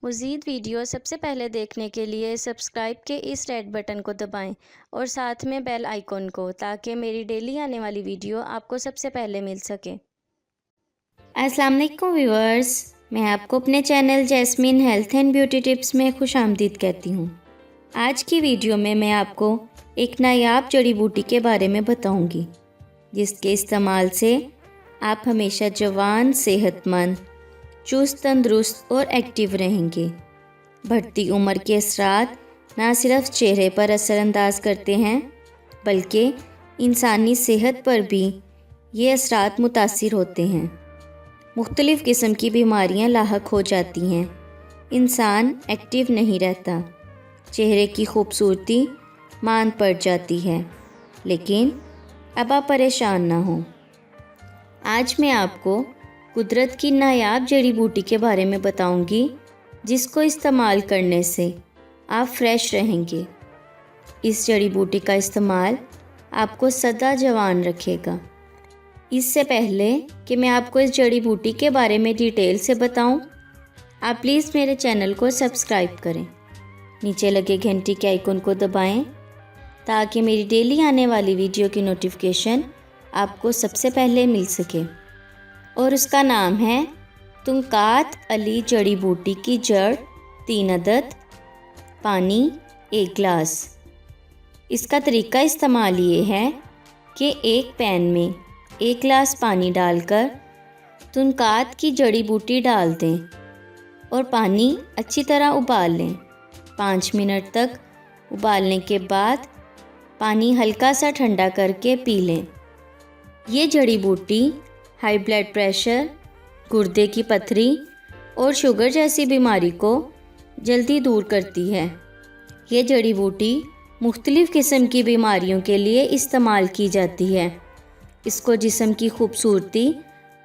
मज़ीद वीडियो सबसे पहले देखने के लिए सब्सक्राइब के इस रेड बटन को दबाएं और साथ में बेल आइकॉन को, ताकि मेरी डेली आने वाली वीडियो आपको सबसे पहले मिल सके। अस्सलाम वालेकुम व्यूअर्स, मैं आपको अपने channel jasmine health and beauty tips में खुशामदीद कहती हूँ। आज की वीडियो में मैं आपको एक नायाब जड़ी बूटी के बारे में बताऊँगी, जिसके इस्तेमाल से आप हमेशा जवान, सेहतमंद, चुस्त, तंदुरुस्त और एक्टिव रहेंगे। बढ़ती उम्र के असरात ना सिर्फ चेहरे पर असरअंदाज करते हैं, बल्कि इंसानी सेहत पर भी ये असरात मुतासिर होते हैं। मुख्तलिफ़ किस्म की बीमारियां लाहक हो जाती हैं, इंसान एक्टिव नहीं रहता, चेहरे की खूबसूरती मांद पड़ जाती है। लेकिन अब आप परेशान ना हो। आज मैं आपको कुदरत की नायाब जड़ी बूटी के बारे में बताऊंगी, जिसको इस्तेमाल करने से आप फ्रेश रहेंगे। इस जड़ी बूटी का इस्तेमाल आपको सदा जवान रखेगा। इससे पहले कि मैं आपको इस जड़ी बूटी के बारे में डिटेल से बताऊं, आप प्लीज़ मेरे चैनल को सब्सक्राइब करें। नीचे लगे घंटी के आइकन को दबाएं, ताकि मेरी डेली आने वाली वीडियो की नोटिफिकेशन आपको सबसे पहले मिल सके। और उसका नाम है तुंकात अली जड़ी बूटी की जड़ 3 अदद, पानी 1 गिलास। इसका तरीका इस्तेमाल ये है कि एक पैन में 1 गिलास पानी डालकर तुंकात की जड़ी बूटी डाल दें और पानी अच्छी तरह उबाल लें। 5 मिनट तक उबालने के बाद पानी हल्का सा ठंडा करके पी लें। ये जड़ी बूटी हाई ब्लड प्रेशर, गुर्दे की पथरी और शुगर जैसी बीमारी को जल्दी दूर करती है। ये जड़ी बूटी मुख्तलिफ़ किस्म की बीमारियों के लिए इस्तेमाल की जाती है। इसको जिस्म की खूबसूरती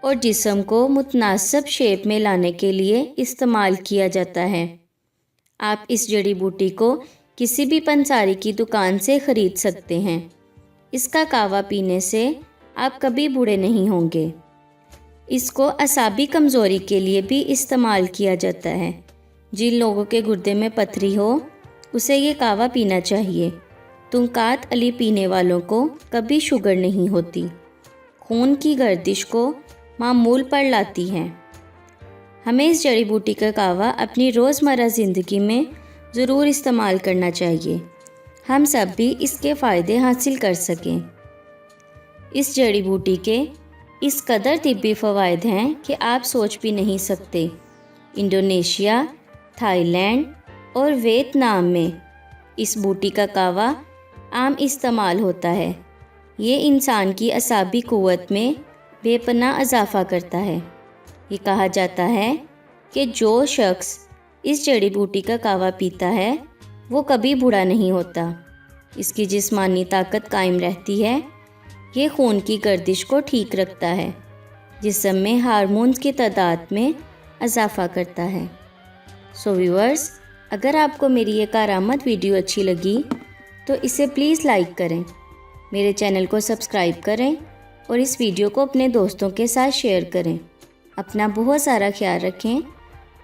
और जिस्म को मुतनासिब शेप में लाने के लिए इस्तेमाल किया जाता है। आप इस जड़ी बूटी को किसी भी पंसारी की दुकान से ख़रीद सकते हैं। इसका कावा पीने से आप कभी बूढ़े नहीं होंगे। इसको असाबी कमज़ोरी के लिए भी इस्तेमाल किया जाता है। जिन लोगों के गुर्दे में पथरी हो, उसे ये कावा पीना चाहिए। तुंकात अली पीने वालों को कभी शुगर नहीं होती, खून की गर्दिश को मामूल पर लाती है। हमें इस जड़ी बूटी का कावा अपनी रोज़मर्रा ज़िंदगी में ज़रूर इस्तेमाल करना चाहिए, हम सब भी इसके फ़ायदे हासिल कर सकें। इस जड़ी बूटी के इस कदर तिब्बी फ़वाइद हैं कि आप सोच भी नहीं सकते। इंडोनेशिया, थाईलैंड और वियतनाम में इस बूटी का कावा आम इस्तेमाल होता है। ये इंसान की असाबी क़ुव्वत में बेपनाह इजाफ़ा करता है। ये कहा जाता है कि जो शख्स इस जड़ी बूटी का कावा पीता है, वो कभी बूढ़ा नहीं होता। इसकी जिस्मानी ताकत कायम रहती है। ये खून की गर्दिश को ठीक रखता है, जिस्म में हार्मोन्स की तादाद में इजाफ़ा करता है। सो व्यूअर्स, अगर आपको मेरी ये कारामद वीडियो अच्छी लगी तो इसे प्लीज़ लाइक करें, मेरे चैनल को सब्सक्राइब करें और इस वीडियो को अपने दोस्तों के साथ शेयर करें। अपना बहुत सारा ख्याल रखें।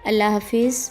अल्लाह हाफिज़।